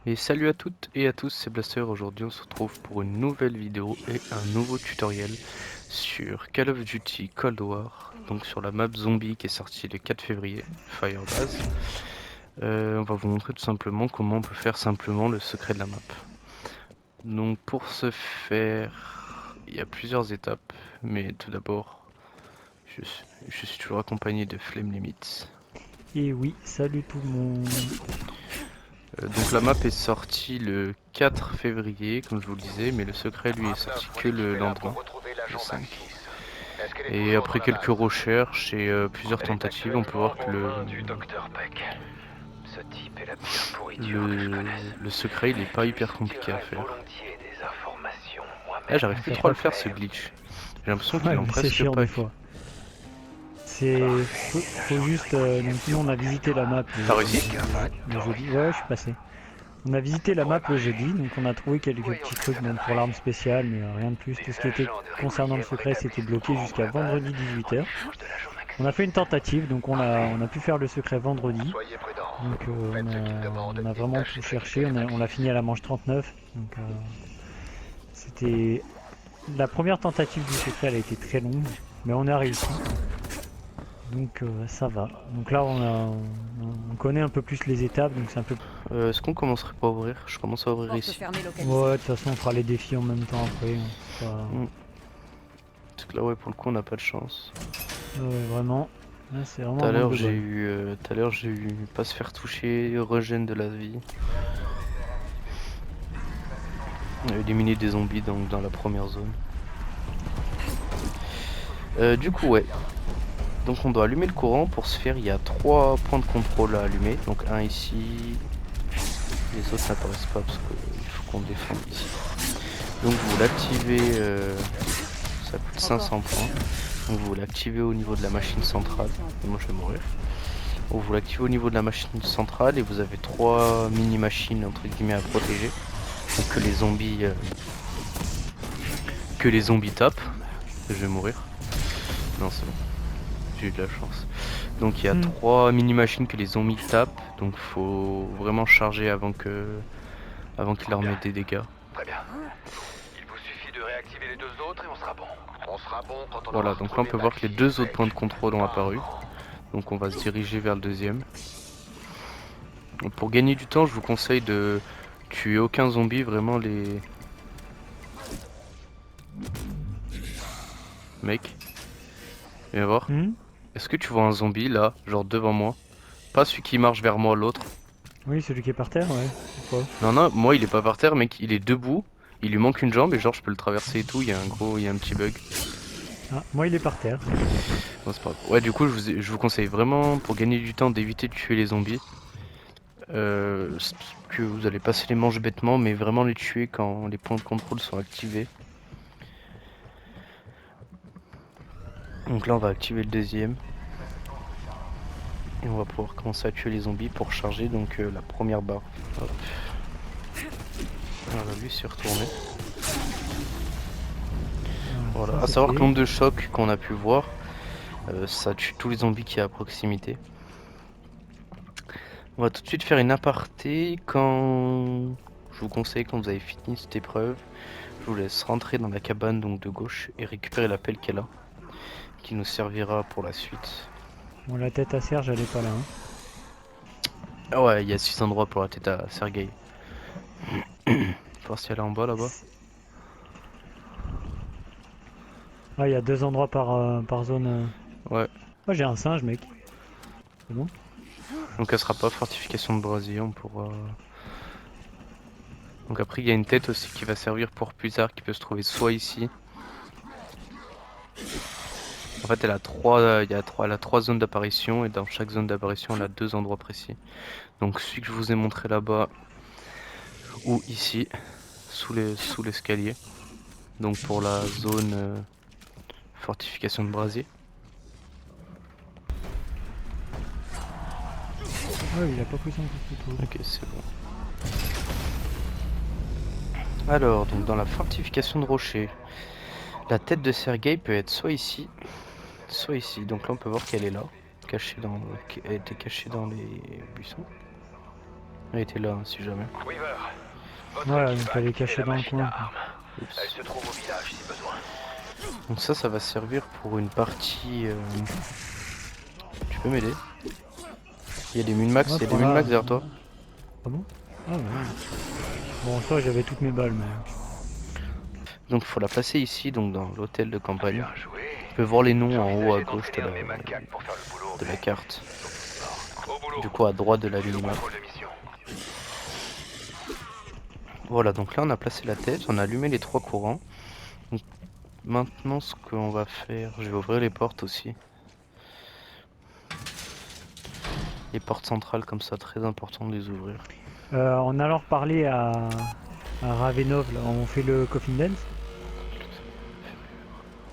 Et salut à toutes et à tous, c'est Blaster. Aujourd'hui on se retrouve pour une nouvelle vidéo et un nouveau tutoriel sur Call of Duty Cold War, donc sur la map zombie qui est sortie le 4 février, Firebase. On va vous montrer tout simplement comment on peut faire simplement le secret de la map. Donc pour ce faire, il y a plusieurs étapes, mais tout d'abord, je suis toujours accompagné de Flame Limits. Et oui, salut tout le monde. Donc la map est sortie le 4 février, comme je vous le disais, mais le secret lui est sorti que le lendemain, le 5. Et après quelques recherches et plusieurs tentatives, on peut voir que Ce type est la pire pourriture que je le, connaisse. le secret il est pas hyper Je compliqué à retirerai faire. volontiers des informations Ah, moi-même. j'arrive Ah, plus t'as trop à pas... le faire ce glitch. J'ai l'impression qu'il Ouais, en mais c'est presque chiant pas. des fois. C'est... Faut juste... donc nous on a visité la map T'as réussi? le jeudi. Ouais, je suis passé. On a visité la map le jeudi, donc on a trouvé quelques petits trucs bon, pour l'arme spéciale, mais rien de plus. Tout ce qui était concernant le secret, c'était bloqué jusqu'à vendredi 18h. On a fait une tentative, donc on a pu faire le secret vendredi. Soyez prudents. Donc Faites ce qu'il demande on a et vraiment tout tâchez cherché. d'éviter les On l'a fini à la manche 39. Donc c'était... La première tentative du secret, elle a été très longue, mais on a réussi. Donc ça va. Donc là, on connaît un peu plus les étapes, donc c'est un peu... Est-ce qu'on commencerait pas à ouvrir? Je commence à ouvrir Porte ici. fermée localisée. Ouais, de toute façon, on fera les défis en même temps après. Hein. C'est pas... Hmm. Parce que là, ouais, pour le coup, on n'a pas de chance. Ouais, vraiment. Là, c'est vraiment Tout un à manque l'heure, de bol. tout à l'heure, j'ai eu pas se faire toucher, regen de la vie. Éliminer des zombies dans la première zone. Du coup, ouais. Donc on doit allumer le courant. Pour ce faire, il y a 3 points de contrôle à allumer. Donc un ici. Les autres n'apparaissent pas parce qu'il faut qu'on défende ici. Donc vous l'activez. Ça coûte 500 points. Donc vous l'activez au niveau de la machine centrale. Et moi je vais mourir. Donc vous l'activez au niveau de la machine centrale et vous avez 3 mini-machines entre guillemets à protéger. Donc que les zombies tapent. Je vais mourir. Non, c'est bon. J'ai eu de la chance. Donc il y a 3 mini-machines que les zombies tapent. Donc faut vraiment charger avant qu'il leur mette des dégâts. Très bien. Il vous suffit de réactiver les deux autres et on sera bon. On sera bon quand on aura Voilà, donc là on retrouvé peut voir que les Maxi et 2 autres Beck. points de contrôle ont apparu. Donc on va se diriger vers le deuxième. Donc, pour gagner du temps, je vous conseille de tuer aucun zombie, vraiment les... Mec, viens voir. Est-ce que tu vois un zombie là, genre devant moi? Pas celui qui marche vers moi, l'autre. Oui, celui qui est par terre, ouais. Pourquoi? Non, non, moi il est pas par terre, mec, il est debout. Il lui manque une jambe et genre je peux le traverser et tout, il y a un petit bug. Ah, moi, il est par terre. Bon, c'est pas grave. Ouais, du coup, je vous conseille vraiment, pour gagner du temps, d'éviter de tuer les zombies. Que vous allez passer les manches bêtement, mais vraiment les tuer quand les points de contrôle sont activés. Donc là, on va activer le deuxième. Et on va pouvoir commencer à tuer les zombies pour charger donc la première barre. Hop. Voilà, lui s'est retourné. Voilà. À savoir que le nombre de chocs qu'on a pu voir, ça tue tous les zombies qui y a à proximité. On va tout de suite faire une aparté quand... Je vous conseille quand vous avez fini cette épreuve, je vous laisse rentrer dans la cabane donc de gauche et récupérer la pelle qu'elle a, qui nous servira pour la suite. Bon, la tête à Serge, elle est pas là. Hein. Ah ouais, il y a 6 endroits pour la tête à Sergei. Faut voir si elle est en bas là-bas. Ah, il y a 2 endroits par zone. Ouais. Moi, j'ai un singe, mec. C'est bon? Donc elle sera pas fortification de brasier, on pourra... Donc après il y a une tête aussi qui va servir pour plus tard, qui peut se trouver soit ici. En fait elle a elle a 3 zones d'apparition et dans chaque zone d'apparition elle a 2 endroits précis. Donc celui que je vous ai montré là-bas ou ici, sous l'escalier. Donc pour la zone fortification de brasier. Ouais, il a pas pris son coup de couteau. Ok, c'est bon. Alors, donc dans la fortification de rocher, la tête de Sergei peut être soit ici, soit ici. Donc là on peut voir qu'elle est là, elle était cachée dans les buissons. Elle était là, hein, si jamais. Weaver, votre Ouais, équipe donc a elle est activé cachée la dans le machine coin, à quoi. armes. Oups. Elle se trouve au village si besoin. Donc ça va servir pour une partie... Tu peux m'aider? Il y a des Munmax, Ouais, il y a des prends-la. Munmax derrière toi. Ah bon? Ah ouais. Bon, ça j'avais toutes mes balles, mais... Donc il faut la placer ici, donc dans l'hôtel de campagne. Bien joué. Tu peux voir les noms en haut à J'envisageais gauche d'entraîner un de mes macaques pour faire le boulot. de la carte. Au boulot. Du coup à droite de la Je suis au minimap. contrôle de mission. Voilà, donc là on a placé la tête, on a allumé les 3 courants. Donc, maintenant ce qu'on va faire, je vais ouvrir les portes aussi. Les portes centrales comme ça, très important de les ouvrir. on a alors parlé à Ravenov, là. On fait le Coffin Dance?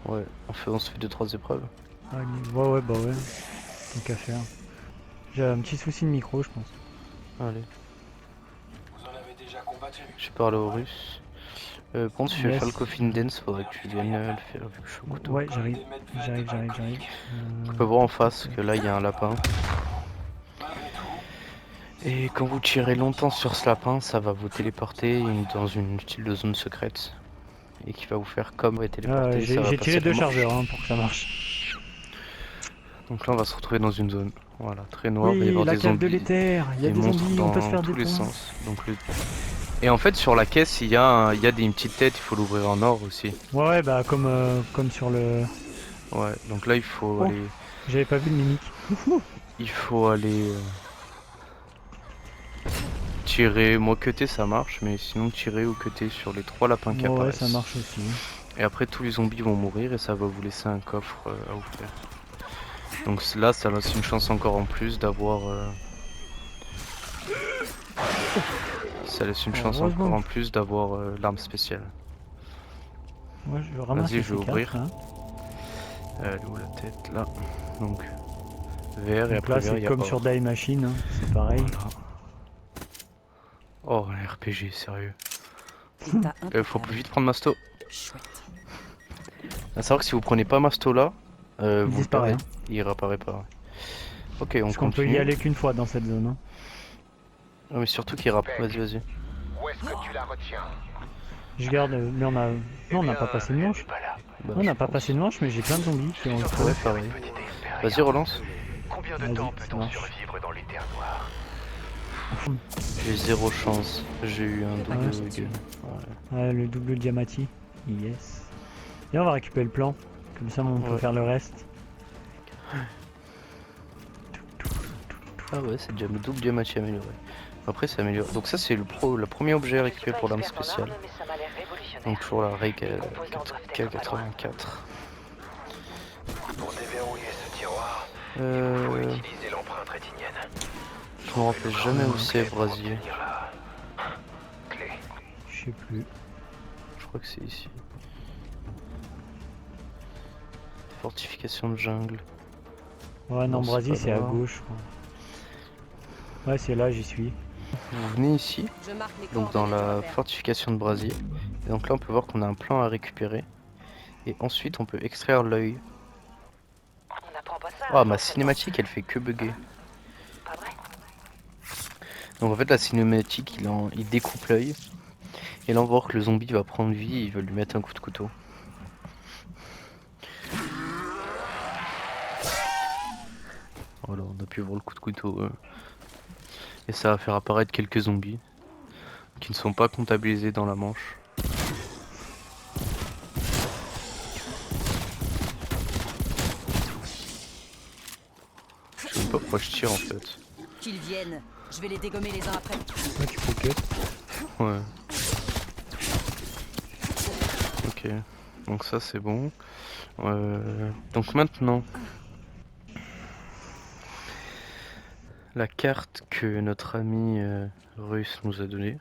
Ouais, on se fait 2-3 épreuves. Ah, ouais, bah ouais. Tant qu'à faire. J'ai un petit souci de micro, je pense. Allez, Vous en avez déjà combattu. je parle aux Russes. Par contre, si tu veux Yes. faire le coffin dance, faudrait que tu viennes le faire vu que je suis au couteau. Ouais, j'arrive. J'arrive. On peut voir en face que là il y a un lapin. Et quand vous tirez longtemps sur ce lapin, ça va vous téléporter dans une style de zone secrète. Et qui va vous faire comme téléporter. ça va J'ai passer tiré 2 la manche. chargeurs hein, pour que ça marche. Donc là on va se retrouver dans une zone. Voilà, très noire, il va y Oui, avoir la des cave de zombies. l'éther. Il y a Des des monstres zombies, dans on peut se faire des tous les points. sens. Et en fait sur la caisse il y a une petite tête, il faut l'ouvrir en or aussi. Ouais, bah comme sur le... Ouais, donc là il faut Oh. aller... J'avais pas vu le mimique. Il faut aller... tirer, moi cutter ça marche, mais sinon tirer ou cutter sur les 3 lapins qui Ouais, apparaissent. ça marche aussi. Et après tous les zombies vont mourir et ça va vous laisser un coffre à ouvrir. Donc là ça laisse une chance encore en plus d'avoir... Ça laisse une chance Heureusement. encore en plus d'avoir l'arme spéciale. Ouais, je ramasse Vas-y, les je vais C4, ouvrir. hein. Elle est où la tête là? Donc vert et Donc après là, vert il c'est y a comme pas. sur Die Machine, hein. C'est pareil. Voilà. Oh un RPG sérieux. Faut plus vite prendre Masto. Chouette. À savoir que si vous prenez pas Masto là, vous le disparaît, perdez. Il réapparaît pas. Ok, on Parce qu'on peut continue. y aller qu'une fois dans cette zone. Hein. Ah, mais surtout qu'il rapparaît. Vas-y. Où est-ce que tu la retiens? Je garde, mais on a... Non, on n'a pas passé de manche. Bah, On n'a je pas pense. passé de manche, mais j'ai plein de zombies qui ont le feu. Ouais, pareil. Vas-y, relance. Combien de Vas-y, temps ça peut-on marche. survivre dans les terres noires? J'ai 0 chance. J'ai eu un double ouais. gun. Ouais, le double Diamati. Yes. Et on va récupérer le plan. Comme ça, on peut Ouais. faire le reste. Ah ouais, c'est déjà le double diamati amélioré. Après, c'est amélioré. Donc ça, c'est le premier objet à récupérer pour l'arme spéciale. Donc toujours la Ray K84. Pour déverrouiller ce tiroir, il faut Euh... utiliser l'empreinte rétinienne. Je me rappelle jamais où c'est, Pour Brasier. obtenir la clé. Je sais plus. Je crois que c'est ici. Fortification de jungle. Ouais, non, Non, c'est Brasier, pas c'est à grave. gauche. Je crois. Ouais, c'est là, j'y suis. Vous venez ici, Je marque les donc dans coordonnées de la repère. fortification de Brasier. Et donc là, on peut voir qu'on a un plan à récupérer. Et ensuite, on peut extraire l'œil. On n'apprend pas ça. Ah, ma cinématique, elle fait que bugger. Pas vrai. Donc en fait, la cinématique, il découpe l'œil. Et là, on va voir que le zombie va prendre vie et il va lui mettre un coup de couteau. Voilà, on a pu voir le coup de couteau. Et ça va faire apparaître quelques zombies qui ne sont pas comptabilisés dans la manche. Je sais même pas pourquoi je tire en fait. Qu'ils viennent. Je vais les dégommer les uns après. Ouais, tu peux que. Ouais. Ok. Donc ça c'est bon. Donc maintenant, la carte que notre ami russe nous a donnée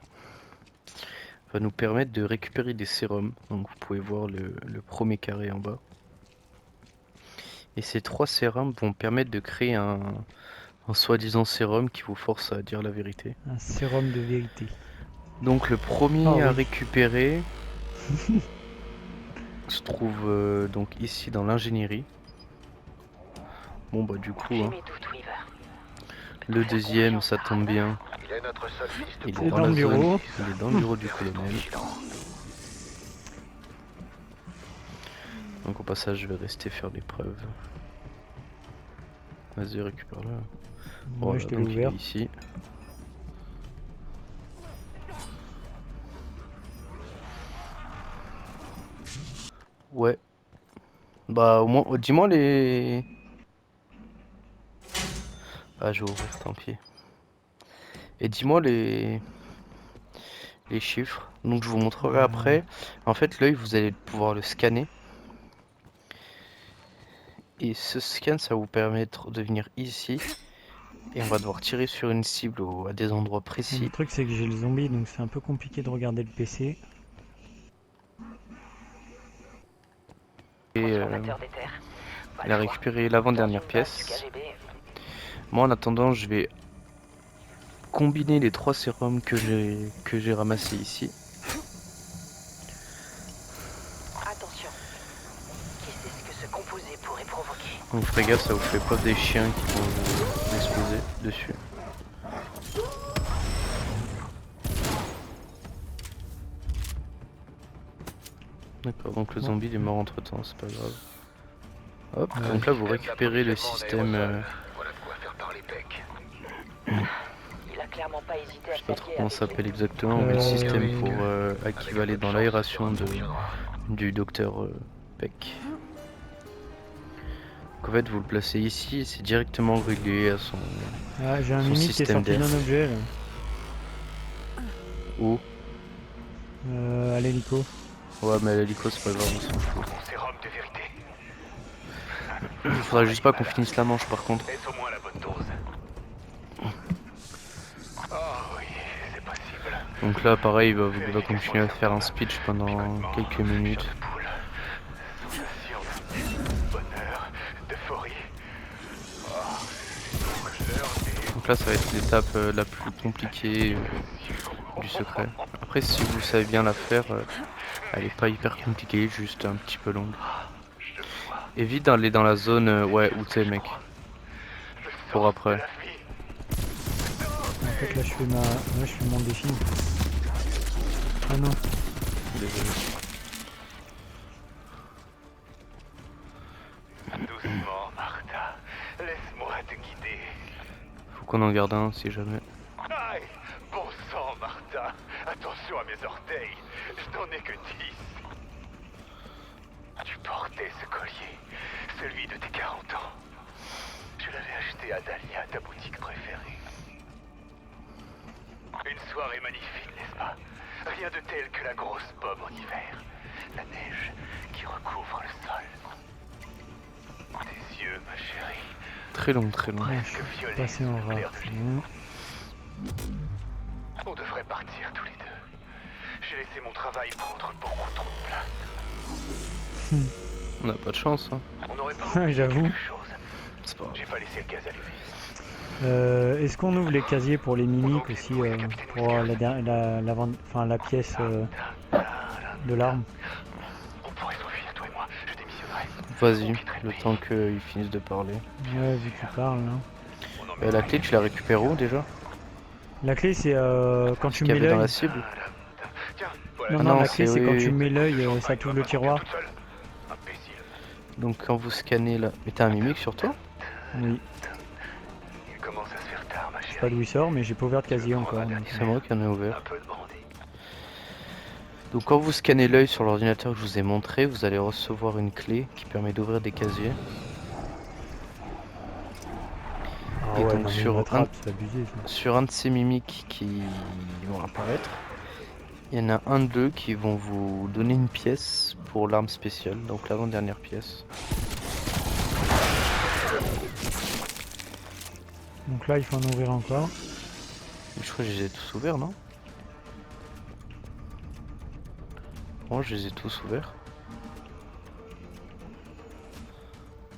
va nous permettre de récupérer des sérums. Donc vous pouvez voir le premier carré en bas. Et ces 3 sérums vont permettre de créer un soi-disant sérum qui vous force à dire la vérité. Un sérum de vérité. Donc le premier Ah, à oui. récupérer se trouve donc ici dans l'ingénierie. Bon bah du coup, J'ai hein, mes doutes, Weaver. le deuxième ça tombe bien, C'est notre seule piste. Il C'est est dans dans le la bureau. zone, il est dans le bureau du colonel. Donc au passage, je vais rester faire l'épreuve. Vas-y, récupère-le. Moi, Voilà, je te l'ai donc il est ouvert. ici. Ouais. Bah au moins, dis-moi les... Ah, je vais ouvrir, tant pis. Et dis-moi les chiffres. Donc je vous montrerai après. En fait, l'œil, vous allez pouvoir le scanner. Et ce scan, ça va vous permettre de venir ici. Et on va devoir tirer sur une cible à des endroits Le précis. truc, c'est que j'ai le zombie, donc c'est un peu compliqué de regarder le PC. Et Transformateur des terres. Pas il a le choix. récupéré Dans l'avant-dernière une base pièce. du KGB. Moi, en attendant, je vais combiner les 3 sérums que j'ai ramassés ici. Attention. Qui sait ce que ce composé pourrait provoquer? Donc faites gaffe, ça vous fait pas des chiens qui vont vous exploser dessus. D'accord, donc le zombie il est mort entre temps, c'est pas grave. Hop, donc là vous récupérez le système, Voilà de quoi faire parler Peck. Il a clairement pas hésité à je sais pas trop s'allier comment ça avec s'appelle exactement, mais le système pour Avec équivaler votre dans chance, l'aération ça reviendra. du docteur Peck. Donc en fait vous le placez ici, c'est directement relié à son... Ah, j'ai un Son mimique qui est système sorti d'air. d'un objet là. Où À l'hélico. Ouais mais l'hélico c'est pas grave, on s'en fout. Sérum de vérité. Il faudrait juste pas qu'on finisse la manche par contre. Est-ce au moins la bonne dose? Oh oui, c'est possible. Donc là pareil, il va continuer à faire un speech pendant quelques minutes. Chair de poule. Sensation de bonheur, d'euphorie. Oh, c'est douleur et Donc là ça va être l'étape la plus compliquée du secret. Après si vous savez bien la faire, elle est pas hyper compliquée, juste un petit peu longue. Évite d'aller dans la zone ouais où t'es mec. Pour après. En fait, là, je fais je fais mon défi. Ah non. Désolé. doucement, Martha. Laisse-moi te guider. Faut qu'on en garde un si jamais. Aïe, bon sang, Martha. Attention à mes orteils. Je n'en ai que 10. Tu portais ce collier, celui de tes 40 ans. Je l'avais acheté à Dahlia, ta boutique préférée. Une soirée magnifique, n'est-ce pas? Rien de tel que la grosse pomme en hiver. La neige qui recouvre le sol. Tes yeux, ma chérie, Très long, très long. Ah, je suis violets passé en sous le clair rare. de lune. On devrait partir tous les deux. J'ai laissé mon travail prendre beaucoup trop de place. On n'a pas de chance hein. On aurait pas Ah, j'avoue. quelque chose. C'est pas grave. J'ai pas laissé le gaz allumé. Est-ce qu'on ouvre les casiers pour les mimiques aussi pour la pièce de l'arme? On pourrait s'enfuir, toi et moi. Je démissionnerai. Vas-y, le temps qu'ils finissent de parler. Ouais, vu que tu parles là. On en La clé tu la récupères où déjà? La clé, c'est quand tu Qu'il y mets avait dans l'œil. la cible? Tiens, voilà. Non, Ah non, non, la clé, c'est- c'est oui, quand oui. tu mets l'œil, ça t'ouvre le tiroir. Toute seule. Imbécile. Donc quand vous scannez là... Mais t'as un mimique sur toi? Oui. Il commence à se faire tard, ma Je sais chérie. pas d'où il sort, mais j'ai pas ouvert de casier encore. donc, C'est moi qui en ai ouvert. Un peu de brandy. Donc quand vous scannez l'œil sur l'ordinateur que je vous ai montré, vous allez recevoir une clé qui permet d'ouvrir des casiers. Ah Et ouais, donc non, mais sur une un- attrape, c'est abusé ça. Sur un de ces mimiques qui vont apparaître, il y en a un d'eux qui vont vous donner une pièce pour l'arme spéciale, donc l'avant-dernière pièce. Donc là, il faut en ouvrir encore. Je crois que je les ai tous ouverts, non? Moi je les ai tous ouverts.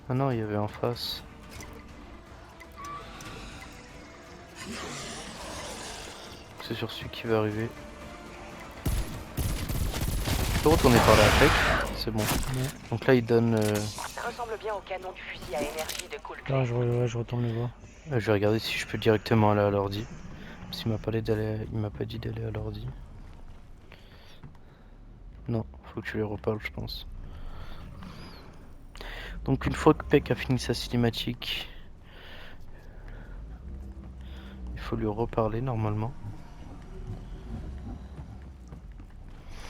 Ah non, il y avait en face. C'est sur celui qui va arriver. Je peux retourner par là avec, c'est bon. Donc là il donne... Ça ressemble bien au canon du fusil à énergie de Cool Là, je retourne le voir. je vais regarder si je peux directement aller à l'ordi. Parce qu'il m'a pas il m'a pas dit d'aller à l'ordi. Non, faut que tu lui reparles, je pense. Donc une fois que Peck a fini sa cinématique, il faut lui reparler normalement.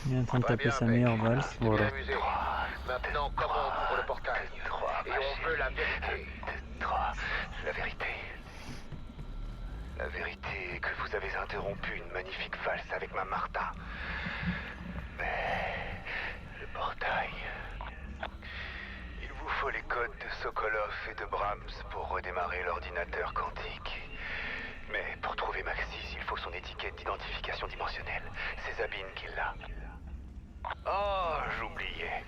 Il est en train de taper sa meilleure valse. Voilà. Maintenant, comment on ouvre le portail? Et on veut la vérité. La vérité. La vérité est que vous avez interrompu une magnifique valse avec ma Martha. Mais le portail... Il vous faut les codes de Sokolov et de Brahms pour redémarrer l'ordinateur quantique. Mais pour trouver Maxis, il faut son étiquette d'identification dimensionnelle. C'est Sabine qui l'a. Oh, j'oubliais.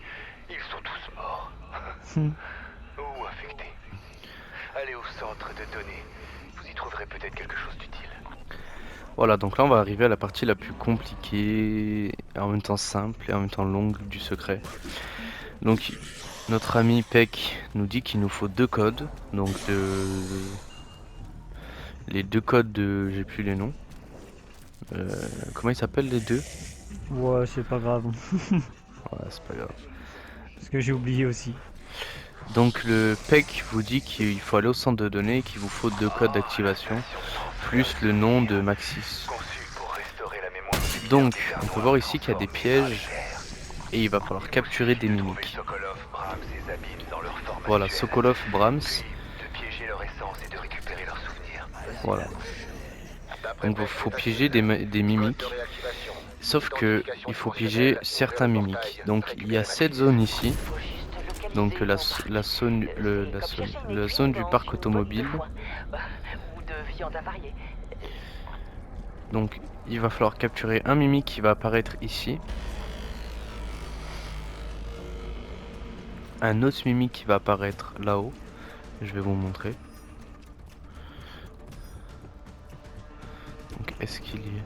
Ils sont tous morts. Ou infectés. Allez au centre de données. Vous y trouverez peut-être quelque chose d'utile. Voilà, donc là on va arriver à la partie la plus compliquée, et en même temps simple et en même temps longue du secret. Donc notre ami Peck nous dit qu'il nous faut 2 codes. Donc les 2 codes de... j'ai plus les noms. Comment ils s'appellent les 2? Ouais, c'est pas grave. Ouais, c'est pas grave. Parce que j'ai oublié aussi. Donc le Peck vous dit qu'il faut aller au centre de données et qu'il vous faut 2 codes d'activation, plus le nom de Maxis. Donc on peut voir ici qu'il y a des pièges et il va falloir capturer des mimiques. Voilà, Sokolov, Brahms. Voilà. Donc il faut piéger des mimiques. Sauf que il faut piéger certains mimiques. Donc il y a cette zone ici. Donc la zone du parc automobile. Donc il va falloir capturer un mimique qui va apparaître ici. Un autre mimique qui va apparaître là-haut. Je vais vous montrer. Donc est-ce qu'il y est?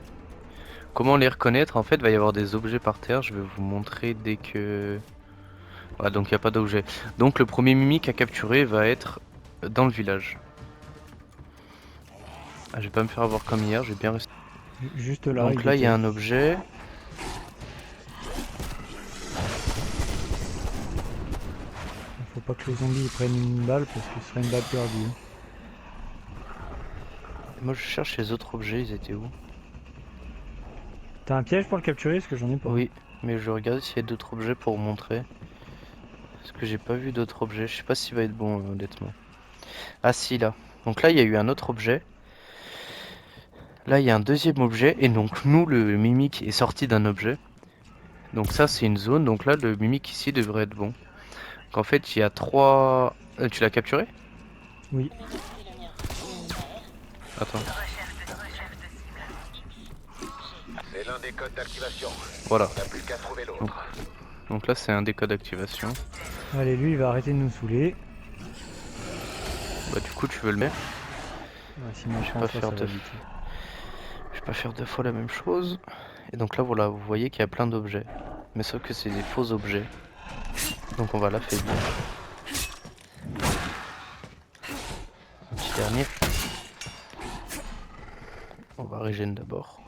Comment les reconnaître? En fait, il va y avoir des objets par terre. Je vais vous montrer dès que... Voilà, donc il n'y a pas d'objet. Donc le premier mimique à capturer va être dans le village. Ah, je vais pas me faire avoir comme hier, je vais bien rester. Juste là. Donc là, il y a un objet. Faut pas que les zombies ils prennent une balle parce que ce serait une balle perdue. Moi, je cherche les autres objets, ils étaient où? T'as un piège pour le capturer? Parce que j'en ai pas. Oui, mais je regarde s'il y a d'autres objets pour vous montrer. Parce que j'ai pas vu d'autres objets. Je sais pas s'il va être bon, honnêtement. Ah si, là. Donc là, il y a eu un autre objet. Là, il y a un deuxième objet. Et donc, nous, le mimique est sorti d'un objet. Donc ça, c'est une zone. Donc là, le mimique ici devrait être bon. Donc en fait, il y a 3... tu l'as capturé? Oui. Attends. C'est l'un des codes d'activation. Voilà. On n'a plus qu'à trouver l'autre. Donc là, c'est un des codes d'activation. Allez, lui, il va arrêter de nous saouler. Bah du coup, tu veux le mettre? Ouais, sinon, Je vais pas faire 2 fois la même chose. Et donc là, voilà, vous voyez qu'il y a plein d'objets. Mais sauf que c'est des faux objets. Donc on va l'affaiblir. Un petit dernier. On va régénérer d'abord.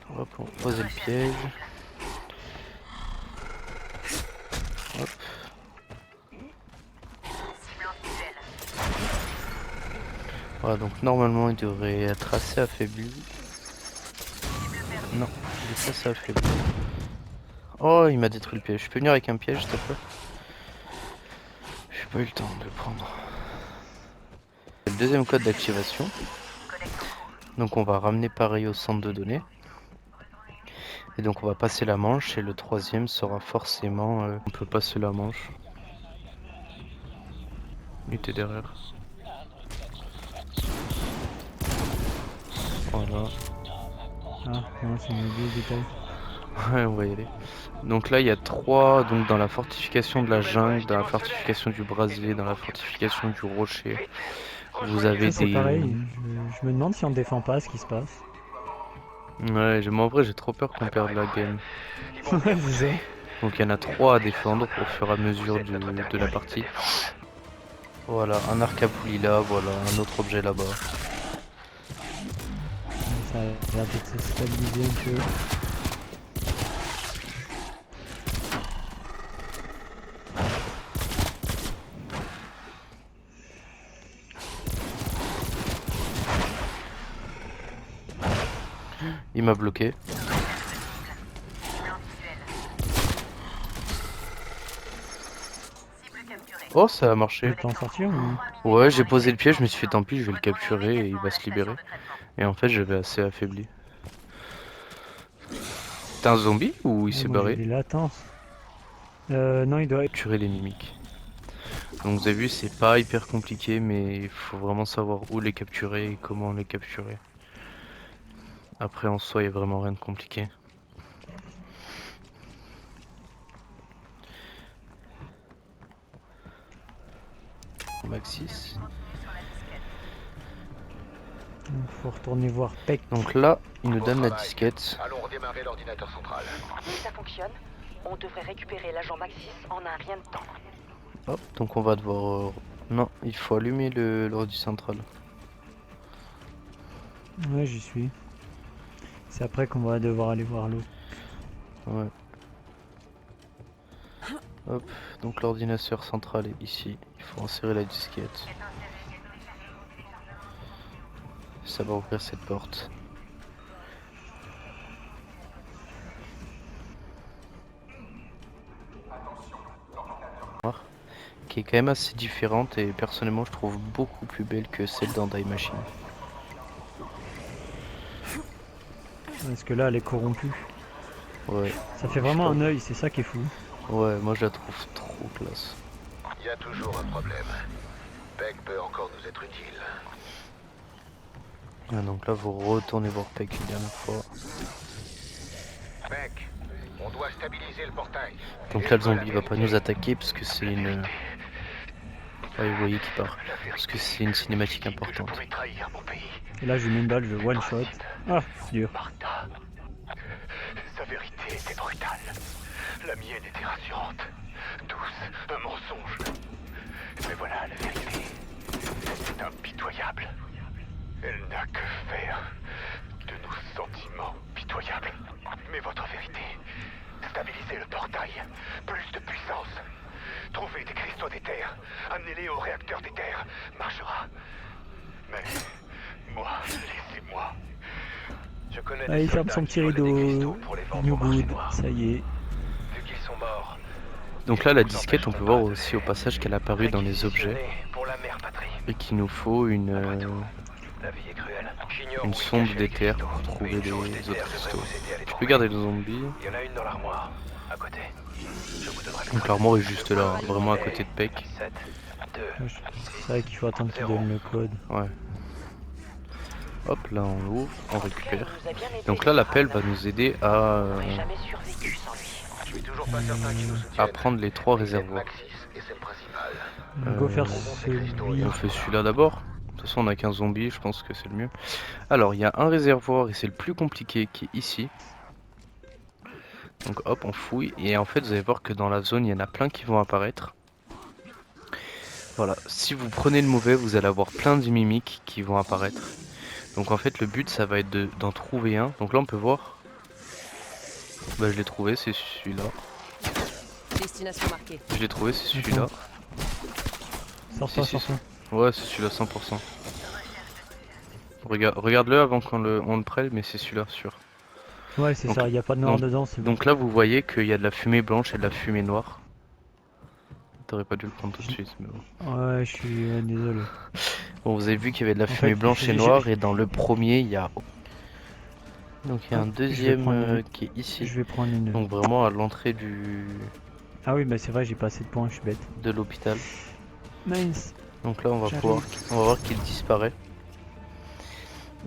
On va poser le piège. Hop. Voilà, donc normalement il devrait être assez affaibli. Non, il est pas assez affaibli. Oh, il m'a détruit le piège. Je peux venir avec un piège, s'il te plaît? J'ai pas eu le temps de le prendre. Le deuxième code d'activation. Donc on va ramener pareil au centre de données. Et donc on va passer la manche et le troisième sera forcément... on peut passer la manche. Il était derrière. Voilà. Ah, non, c'est un vieux détail. Ouais, on va y aller. Donc là il y a 3, donc dans la fortification de la jungle, dans la fortification du brasier, dans la fortification du rocher. Vous avez C'est des... pareil, je me demande si on défend pas ce qui se passe. Ouais, moi en vrai j'ai trop peur qu'on perde la game. Ouais, c'est ça. Donc il y en a 3 à défendre au fur et à mesure de la partie. Voilà, un arc à poulie là, voilà, un autre objet là-bas. ça a l'air de se stabiliser un peu. Il m'a bloqué. Oh, ça a marché. Tu peux en sortir ou... Ouais, j'ai posé le pied, je me suis fait tant pis, je vais le capturer et il va se libérer. Et en fait, j'avais assez affaibli. T'es un zombie ou il Ouais, s'est moi, j'ai barré? des latences. Non, il doit être... Capturer les mimiques. Donc vous avez vu, c'est pas hyper compliqué, mais il faut vraiment savoir où les capturer et comment les capturer. Après, en soi, il n'y a vraiment rien de compliqué. Maxis. Faut retourner voir Peck. Donc là, il nous donne la disquette. Allons redémarrer l'ordinateur central. Si ça fonctionne, on devrait récupérer l'agent Maxis en un rien de temps. Hop, donc on va devoir... Non, il faut allumer l'ordi central. Ouais, j'y suis. C'est après qu'on va devoir aller voir l'autre. Ouais. Hop, donc l'ordinateur central est ici. Il faut insérer la disquette. Ça va ouvrir cette porte. Qui est quand même assez différente et personnellement je trouve beaucoup plus belle que celle dans Die Machine. Parce que là, elle est corrompue. Ouais, Ça fait vraiment un œil, c'est ça qui est fou. ouais, moi je la trouve trop classe. Il y a toujours un problème. Peck peut encore nous être utile. Ah, donc là vous retournez voir Peck une dernière fois. Peck, on doit stabiliser le portail. Donc là le zombie va pas nous attaquer parce que c'est une... Ah, vous voyez qu'il part. Parce que c'est une cinématique importante. Je pourrais trahir mon pays. Et là, je lui mets une balle, je one shot. Ah, dur. Martha. Sa vérité était brutale. La mienne était rassurante. Douce, un mensonge. Mais voilà la vérité. C'est impitoyable. Elle n'a que faire de nos sentiments pitoyables. Mais votre vérité, stabilisez le portail. Plus de puissance. Trouvez des cristaux d'éther. Amenez-les au réacteur d'éther. Marchera. Mais moi, laissez-moi. Je connais Ah, des il ferme soldats son qui petit volent des rideau. cristaux pour les vendre New au marché good, noir. ça y est. Vu qu'ils sont morts. Donc là la disquette on peut voir aussi au passage qu'elle est apparue dans les objets. Pour la mère patrie. Et qu'il nous faut une La vie est cruelle. J'ignore une où est sonde caché les d'éther cristaux, pour mais trouver une les jauge autres d'éther devrait cristaux. vous aider à les Tu peux trouver. garder le zombie. Il y en a une dans l'armoire, à côté. Je vous donnerai le Donc code. l'armoire est juste là, hein, vraiment à côté de Peck. 7, 2, Ouais, c'est vrai qu'il faut attendre qu'il donne le code. Ouais. Hop, là on l'ouvre, on récupère. Il nous a bien aidé, Donc là l'appel va nous aider à, On n'aurait jamais survécu sans lui. Je suis toujours pas certain qu'ils nous soutiennent. à prendre les trois réservoirs. Maxis est celle principale. On va go faire Euh, celui. On fait celui-là d'abord. De toute façon on a qu'un zombie, je pense que c'est le mieux. Alors il y a un réservoir et c'est le plus compliqué qui est ici. Donc hop on fouille et en fait vous allez voir que dans la zone il y en a plein qui vont apparaître. Voilà, si vous prenez le mauvais vous allez avoir plein de mimiques qui vont apparaître. Donc en fait le but ça va être d'en trouver un. Donc là on peut voir. Bah je l'ai trouvé, c'est celui-là. Destination marquée. Je l'ai trouvé, c'est celui-là. Sors-toi, Si, si, sors-toi. Ouais c'est celui-là 100%. Regarde-le avant qu'on le prenne, mais c'est celui-là sûr. Ouais, c'est Donc- ça, il n'y a pas de noir donc- dedans, c'est bon. Donc là vous voyez qu'il y a de la fumée blanche et de la fumée noire. T'aurais pas dû le prendre tout de suite mais bon. Ouais, je suis désolé. Bon vous avez vu qu'il y avait de la En fumée fait, blanche et j'ai- noire et dans le premier il y a... Donc il y a un Hop, je vais deuxième prendre une- qui est ici. Je vais prendre une. Donc vraiment à l'entrée Ah oui, bah c'est vrai, j'ai pas assez de points, je suis bête. de l'hôpital. Nice. Donc là on va J'arrive. on va voir qu'il disparaît.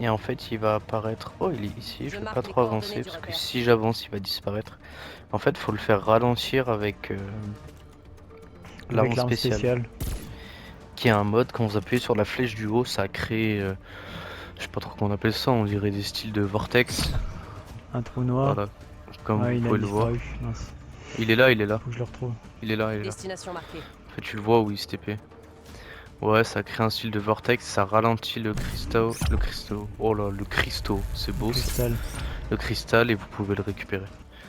Et en fait il va apparaître... Oh il est ici, je Je vais marque pas les trop coordonnées avancer du parce que repère. si j'avance il va disparaître. En fait faut le faire ralentir avec l'arme Avec l'arme spéciale. Qui est un mode quand vous appuyez sur la flèche du haut ça crée... je sais pas trop comment on appelle ça, on dirait des styles de vortex. Un trou noir. Voilà, comme Ouais, vous il a pouvez le voir. disparu. Mince, Il est là, il est là, faut que je le retrouve. il est là, il est là. Destination marquée. En fait tu le vois où il se TP. Ouais, ça crée un style de vortex, ça ralentit oh là, le cristaux, c'est beau ça. Cristal. Le cristal et vous pouvez le récupérer.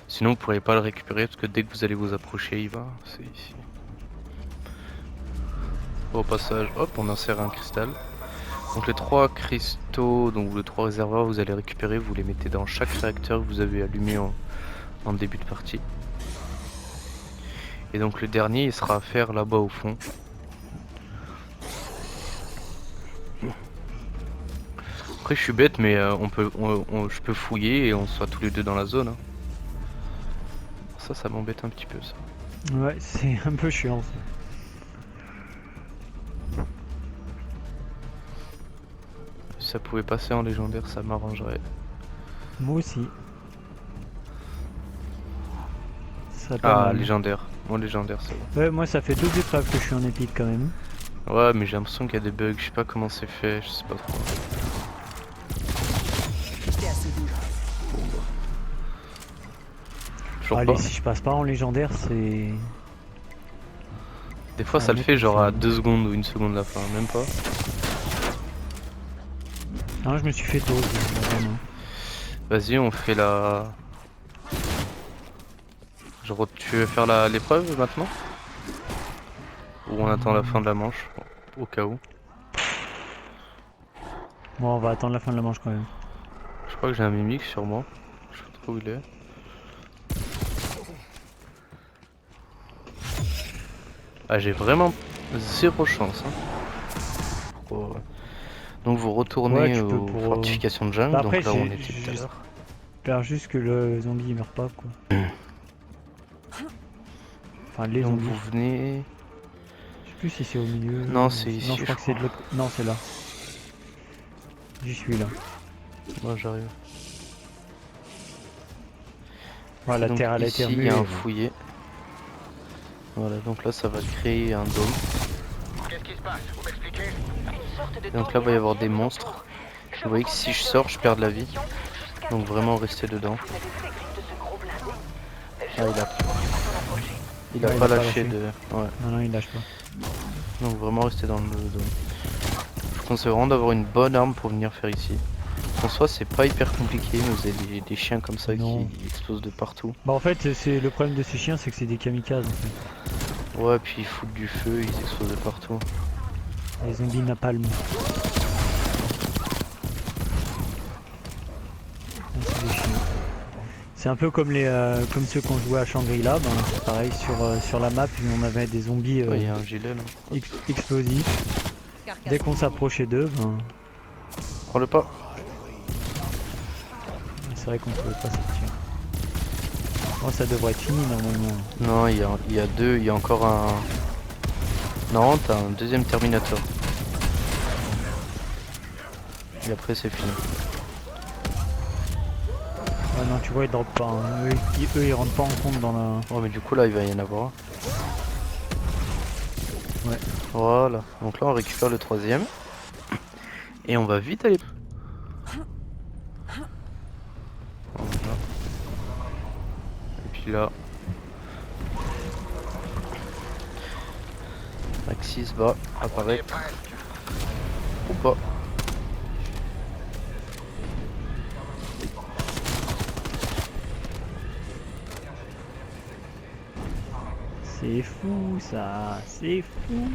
Sinon vous pourrez pas le récupérer parce que dès que vous allez vous approcher, il va. C'est ici. Au passage, hop, on insère un cristal. Donc les 3 cristaux, donc les 3 réservoirs, vous allez récupérer, vous les mettez dans chaque réacteur que vous avez allumé en début de partie. Et donc le dernier, il sera à faire là-bas au fond. Après je suis bête, mais je peux fouiller et on soit tous les deux dans la zone. Hein. Ça m'embête un petit peu ça. Ouais, c'est un peu chiant ça. Si ça pouvait passer en légendaire, ça m'arrangerait. Moi aussi. Ça serait pas Ah, mal. légendaire. Moi légendaire, ça va. Ouais, moi ça fait 2 épreuves que je suis en épique quand même. Ouais, mais j'ai l'impression qu'il y a des bugs, je sais pas comment c'est fait, je sais pas trop. T'es assez dur. Toujours Allez, pas. si je passe pas en légendaire, c'est... Des fois Ah, ça le mec, fait genre à c'est- 2 secondes ou 1 seconde de la fin, même pas. Non, je me suis fait dose, vraiment. Vas-y, on fait la... Tu veux faire l'épreuve maintenant? Ou on attend la fin de la manche, au cas où. Bon, on va attendre la fin de la manche quand même. Je crois que j'ai un mimique sur moi. Je sais pas trop où il est. Ah, j'ai vraiment zéro chance. Hein. Donc vous retournez Ouais, tu peux aux pour, fortifications de jungle, Bah après, donc là où on j'ai était tout à l'heure. j'espère juste que le zombie il meurt pas, quoi. Enfin, les Donc zombies. vous venez... Je sais plus si c'est au milieu. Non, c'est ici, Non, je crois je que c'est de l'autre. Non, c'est là. J'y suis là. Moi j'arrive. Voilà, la Donc terre elle a ici été il y a remuée. un fouillé. Voilà, donc là ça va créer un dôme. Qu'est-ce qui se passe? Vous m'expliquez? Une sorte de Donc là il va y avoir des domination monstres. Je Vous voyez que si je sors, je perds de la vie. Donc vraiment rester dedans. Vous avez vu les griffes de ce gros blindé? Ah, il a Ouais, pas il a pas lâché lâché. de... Ouais. Non, non, il lâche pas. Donc vraiment rester dans le dôme. Je vous conseille vraiment d'avoir une bonne arme pour venir faire ici. En soi c'est pas hyper compliqué, mais vous avez des chiens comme ça Non. qui explosent de partout. Bah, en fait, c'est le problème de ces chiens, c'est que c'est des kamikazes en fait. Ouais, puis ils foutent du feu, ils explosent de partout. Les zombies napalm. Ah, c'est des chiens. C'est un peu comme comme ceux qu'on jouait à Shangri-La, ben, c'est pareil sur la map, on avait des zombies Ouais, il y a un gilet là. explosifs. Carcasse. Dès qu'on s'approchait d'eux, ben, Prends le pas. c'est vrai qu'on pouvait pas sortir. Oh, ça devrait être fini normalement. Non, il y a deux, il y a encore un... Non, t'as un deuxième Terminator. Et après c'est fini. Ouais, non, tu vois, ils drop pas. Hein. Eux, ils rentrent pas en compte dans la. Oh mais du coup là il va y en avoir un. Ouais. Voilà, donc là on récupère le troisième. Et on va vite aller... Voilà. Et puis là... Maxis va apparaître. Ou pas. C'est fou ça, c'est fou.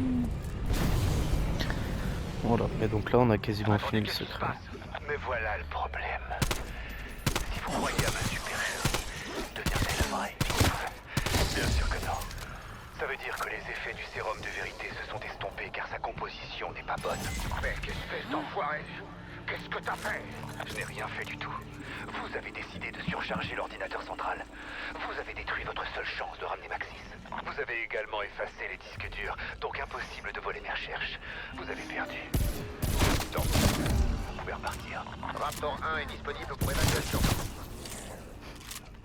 Voilà, et donc là on a quasiment fini le secret. Mais voilà le problème. Si vous croyez à ma supercherie, deviendrait le vrai. Bien sûr que non. Ça veut dire que les effets du sérum de vérité se sont estompés car sa composition n'est pas bonne. Mais qu'est-ce que c'est d'enfoiré? Qu'est-ce que t'as fait? Je n'ai rien fait du tout. Vous avez décidé de surcharger l'ordinateur central. Vous avez détruit votre seule chance de ramener Maxis. Vous avez également effacé les disques durs, donc impossible de voler mes recherches. Vous avez perdu. Donc, vous pouvez repartir. Raptor 1 est disponible pour évacuation.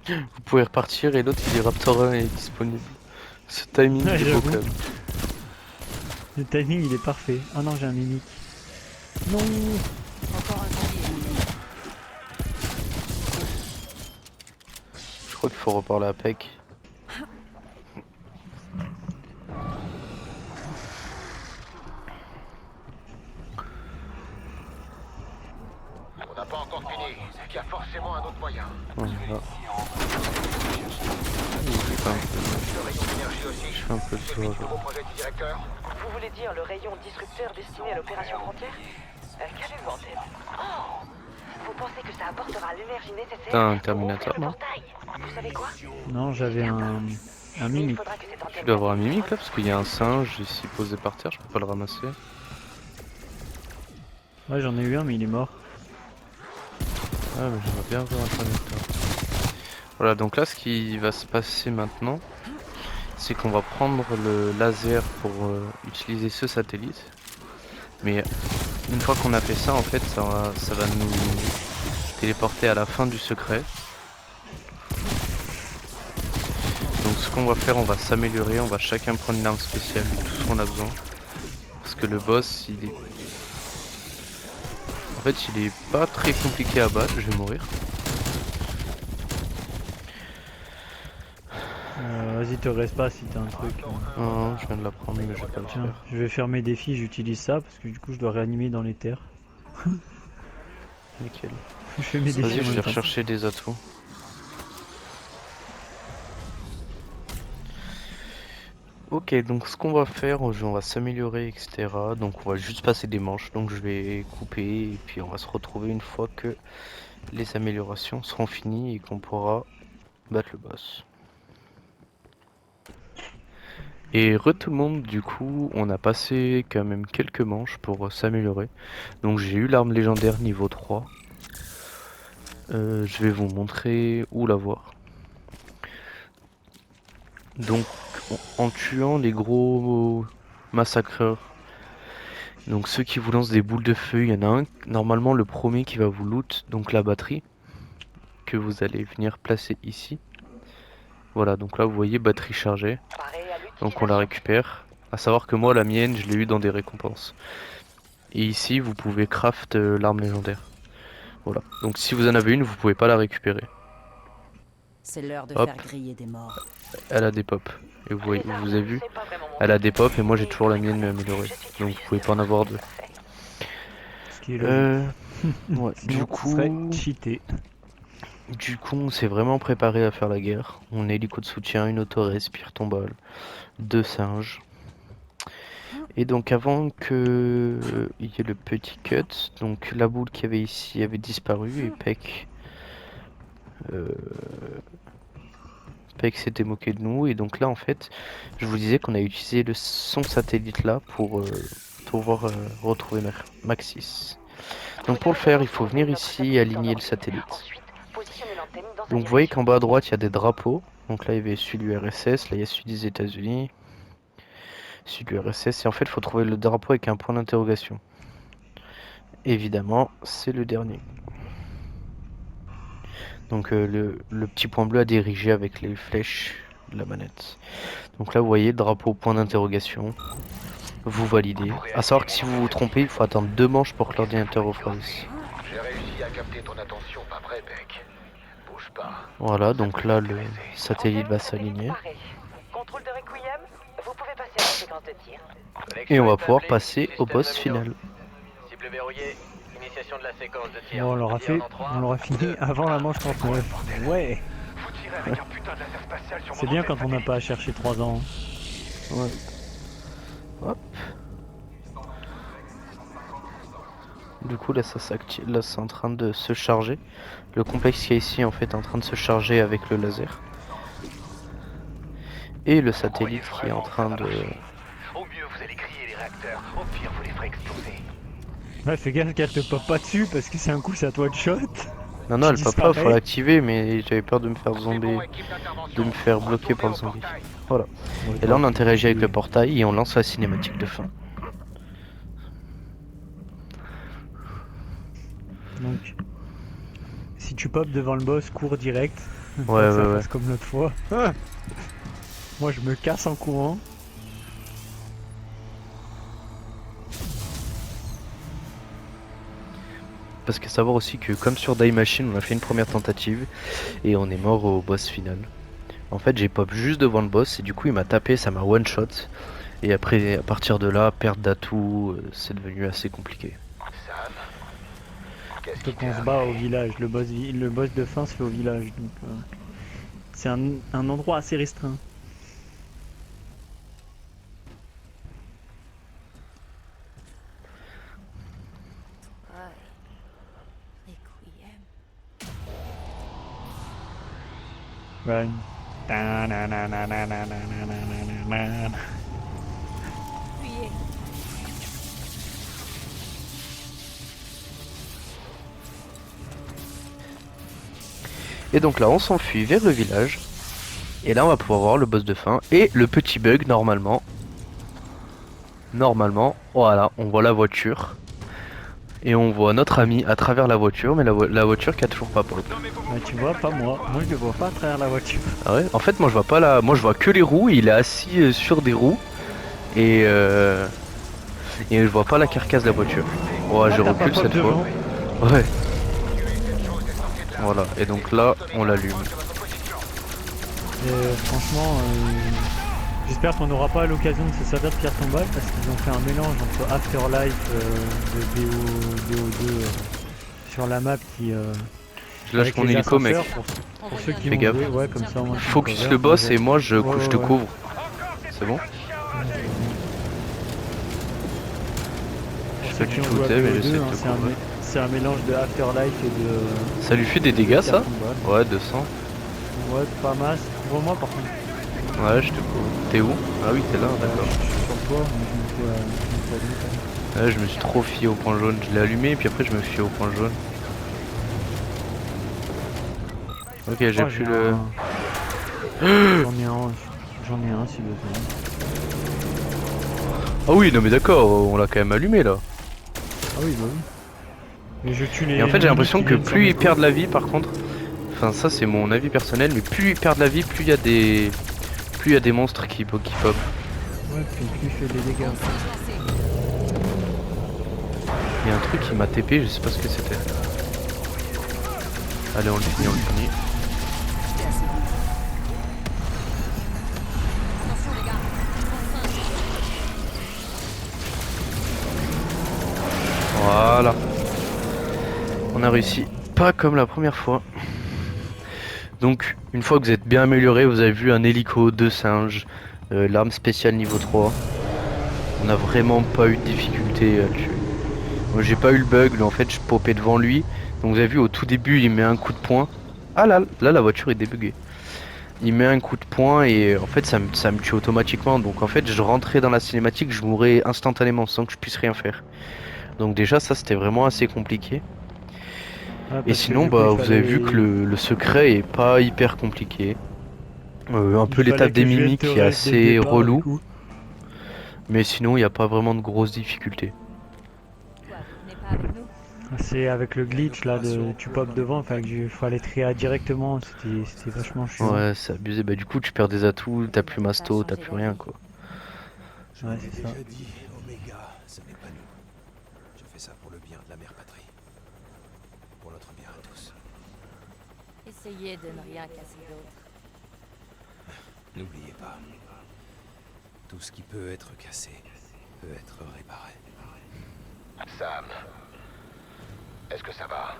Vous pouvez repartir et l'autre il dit Raptor 1 est disponible. Ce timing Ouais, est beau j'avoue. quand même. Le timing il est parfait. Ah non, j'ai un mimique. Non. Encore un zombie. Je crois qu'il faut reparler à Peck. Voilà. Je fais un peu de tour. Vous voulez dire le rayon disrupteur destiné à l'opération frontière? Qu'avez-vous en tête? Oh! Vous pensez que ça apportera l'énergie nécessaire T'as un pour Terminator, ouvrir le non? portail? Vous savez quoi? Non, j'avais un Il mimique. faudra que cette Tu antenne dois avoir un capte mimique là parce qu'il y a un singe ici posé par terre, je peux pas le ramasser. Ouais, j'en ai eu un, mais il est mort. Ah mais j'aimerais bien avoir un Terminator. Voilà, donc là ce qui va se passer maintenant, c'est qu'on va prendre le laser pour utiliser ce satellite. Mais une fois qu'on a fait ça, en fait, ça va nous téléporter à la fin du secret. Donc ce qu'on va faire, on va s'améliorer, on va chacun prendre une arme spéciale, tout ce qu'on a besoin. Parce que le boss, il est... En fait, il est pas très compliqué à battre, je vais mourir. Vas-y, te reste pas si t'as un truc. Non, je viens de la prendre, mais je vais pas le Tiens, faire. je vais faire mes défis, j'utilise ça parce que du coup je dois réanimer dans les terres. Nickel. Je fais mes défis Vas-y, en je même vais temps. rechercher des atouts. Ok, donc ce qu'on va faire, on va s'améliorer, etc. Donc on va juste passer des manches, donc je vais couper et puis on va se retrouver une fois que les améliorations seront finies et qu'on pourra battre le boss. Et tout le monde, du coup, on a passé quand même quelques manches pour s'améliorer. Donc j'ai eu l'arme légendaire niveau 3. Je vais vous montrer où l'avoir. Donc en tuant les gros massacreurs, donc ceux qui vous lancent des boules de feu, il y en a un, normalement le premier qui va vous loot, donc la batterie, que vous allez venir placer ici. Voilà, donc là vous voyez batterie chargée, pareil à donc on la l'utilisation. récupère. À savoir que moi la mienne je l'ai eu dans des récompenses. Et ici vous pouvez craft l'arme légendaire. Voilà, donc si vous en avez une vous pouvez pas la récupérer. C'est l'heure de Hop. faire griller des morts. Elle a des pop. Et vous Les avez armes, vu, c'est pas vraiment mon elle a truc. des pop et moi j'ai Mais toujours la il mienne faudrait améliorée. que je suis Donc vous curieux pouvez de pas en voir avoir ce deux. que ça fait. Ce qui est logique. Ouais, Sinon, ce serait cheaté. du coup, on s'est vraiment préparé à faire la guerre. On a hélico de soutien, une auto-respire tombale, 2 singes. Et donc avant que il y ait le petit cut, donc la boule qu'il y avait ici avait disparu et euh, Peck s'était moqué de nous. Et donc là en fait, je vous disais qu'on a utilisé son satellite là pour pouvoir retrouver Maxis. Donc pour le faire, il faut venir ici et aligner le satellite. Ensuite, positionnez l'antenne dans sa Donc vous voyez direction. qu'en bas à droite il y a des drapeaux. Donc là il y avait celui du RSS, là il y a celui des États-Unis, celui du RSS. Et en fait il faut trouver le drapeau avec un point d'interrogation. Évidemment c'est le dernier. Donc le petit point bleu à diriger avec les flèches de la manette. Donc là vous voyez drapeau point d'interrogation. Vous validez. A savoir que si vous vous trompez, il faut attendre 2 manches pour que l'ordinateur refroidisse. J'ai réussi à capter ton attention, pas près, Beck. Bouge pas. Voilà, donc là le satellite va Antenne, satellite s'aligner. paré. Contrôle de Requiem, vous pouvez passer à la séquence de tir. Et on va pouvoir passer au boss final. Cible verrouillée. Initiation de la séquence de tir. Bon, on l'aura fini avant la manche 39. Ouais, Vous tirez avec un putain de laser spatial sur mon c'est bien antenne quand on n'a satellite. pas à chercher 3 ans. Ouais. Hop. Du coup là ça s'active, là c'est en train de se charger. Le complexe qui est ici en fait est en train de se charger avec le laser. Et le satellite qui est en train de... Au mieux, vous allez griller les réacteurs. Au pire, vous les ferez exploser. Ouais, fais gaffe qu'elle te pop pas dessus parce que c'est un coup ça te one shot. Non non Tu elle peut pas, faut disparais. l'activer mais j'avais peur de me faire zombie, de me faire bloquer par le zombie. Voilà. Et là on interagit avec le portail et on lance la cinématique de fin. Donc, si tu pop devant le boss, cours direct. Ouais, Pas que ça ouais, fasse comme l'autre fois. Ah, moi je me casse en courant. Parce que savoir aussi que comme sur Die Machine on a fait une première tentative et on est mort au boss final. En fait j'ai pop juste devant le boss et du coup il m'a tapé, ça m'a one shot. Et après à partir de là, perte d'atouts, c'est devenu assez compliqué. Sam, Qu'est-ce Surtout qui qu'on t'est se bat au arrivé? village. Le boss de fin se fait au village. Donc c'est un endroit assez restreint. Ouais. Ta-na-na-na-na-na-na-na-na-na-na. Et donc là, on s'enfuit vers le village. Et là, on va pouvoir voir le boss de fin. Et le petit bug, normalement. Normalement, voilà, on voit la voiture. Et on voit notre ami à travers la voiture. Mais la voiture qui a toujours pas pop. Ouais, tu vois, pas moi. Moi, je le vois pas à travers la voiture. Ah ouais. En fait, moi, je vois pas la. Moi, je vois que les roues. Il est assis sur des roues. Et je vois pas la carcasse de la voiture. Ouais, je T'as pas recule pop cette fois. devant. Ouais. Voilà. Et donc là, on l'allume. Franchement, j'espère qu'on n'aura pas l'occasion de se servir de pierre tombale parce qu'ils ont fait un mélange entre Afterlife de BO2 sur la map qui. Je lâche Avec mon les hélico, mec. ascenseurs, pour ceux qui Fais ont gaffe. joué, ouais, comme ça, moi, je suis Focus cover, le boss je vais- et moi, je Ouais, te ouais. couvre. C'est bon? Pour Je sais ceux pas qui du ont tout où joué à t'es, mais BO2, j'essaie de hein, te c'est couvrir. c'est un mélange de Afterlife et de. Ça lui fait des dégâts, ça? pierre tombale. Ouais, 200. Ouais, pas masse. Couvre-moi par contre. Ouais, je te couvre. T'es où? Ah oui, t'es là, d'accord. Je suis sur le toit, mais je me fais allumer, quand même. Ouais, je me suis trop fié au point jaune. Je l'ai allumé et puis après je me suis au point jaune. Ok, j'ai Oh, plus j'ai le. J'en ai un si besoin. Ah oui, non mais d'accord, on l'a quand même allumé là. Ah oui, bah oui. Mais je tue les Et en fait, j'ai l'impression que plus ils il perdent la vie, par contre. Enfin, ça c'est mon avis personnel, mais plus ils perdent la vie, plus il y a des. Plus il y a des monstres qui pop. Ouais, puis plus il fait des dégâts. Il y a un truc qui m'a TP, je sais pas ce que c'était. Allez, on le finit, Voilà. On a réussi. Pas comme la première fois. Donc, une fois que vous êtes bien amélioré, vous avez vu un hélico, 2 singes, l'arme spéciale niveau 3. On n'a vraiment pas eu de difficulté à le tuer. Moi, j'ai pas eu le bug, lui, en fait, je popais devant lui. Donc, vous avez vu, au tout début, il met un coup de poing. Ah là, la voiture est débuguée. Il met un coup de poing et en fait, ça me tue automatiquement. Donc, en fait, je rentrais dans la cinématique, je mourais instantanément sans que je puisse rien faire. Donc, déjà, ça, c'était vraiment assez compliqué. Ouais, Et parce que sinon, du coup, bah, vous avez vu que le secret est pas hyper compliqué. Un peu il fallait l'étape des que je vienne mimiques te qui est reste dès le assez départ, du relou. coup. Mais sinon, il n'y a pas vraiment de grosses difficultés. C'est avec le glitch là de tu pop devant, fallait trier directement, c'était vachement chiant. Ouais, c'est abusé. Bah, du coup, tu perds des atouts, t'as plus masto, t'as plus rien, quoi. Ouais, c'est ça. dit, Oméga, ce n'est pas nous. Je fais ça pour le bien de la mère patrie. Pour notre bien à tous. Essayez de ne rien casser d'autre. N'oubliez pas, tout ce qui peut être cassé peut être réparé. Sam, est-ce que ça va?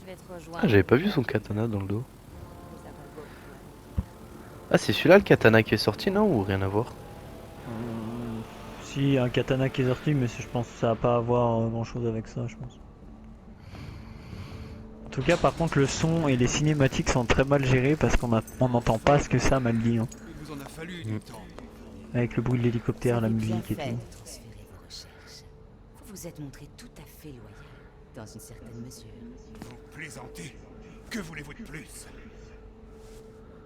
Je vais te rejoindre. Ah, j'avais pas vu son katana dans le dos. Ah, c'est celui-là le katana qui est sorti, non? Ou rien à voir? Si, un katana qui est sorti, mais je pense que ça va pas avoir grand chose avec ça, je pense. En tout cas, par contre, le son et les cinématiques sont très mal gérés parce qu'on n'entend pas ce que Sam a dit. Hein. Il vous en a fallu du temps. Avec le bruit de l'hélicoptère, la musique et tout. de transférer vos recherches. Vous vous êtes montré tout à fait loyal, dans une certaine mesure. Vous plaisantez? Que voulez-vous de plus?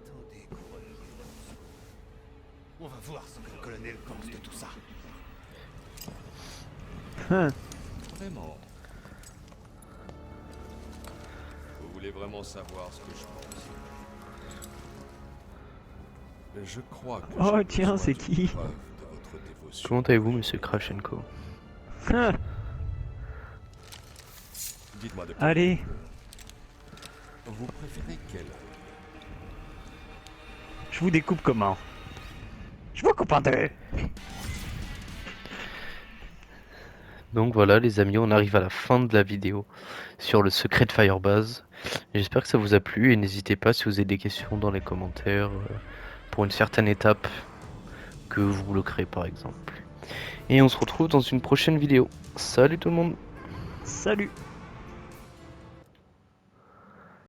Attendez, couronne. On va voir ce que le colonel pense de tout ça. Vraiment. Vous voulez vraiment savoir ce que je pense? Je crois que Oh, j'ai tiens, besoin c'est d'une qui? preuve de votre dévotion. Comment allez-vous, monsieur Krashenko? Dites-moi de Allez, Vous préférez quelle? je vous découpe comment? Je vous coupe en deux. Donc voilà les amis, on arrive à la fin de la vidéo sur le secret de Firebase. J'espère que ça vous a plu et n'hésitez pas si vous avez des questions dans les commentaires pour une certaine étape que vous bloquerez par exemple. Et on se retrouve dans une prochaine vidéo. Salut tout le monde! Salut!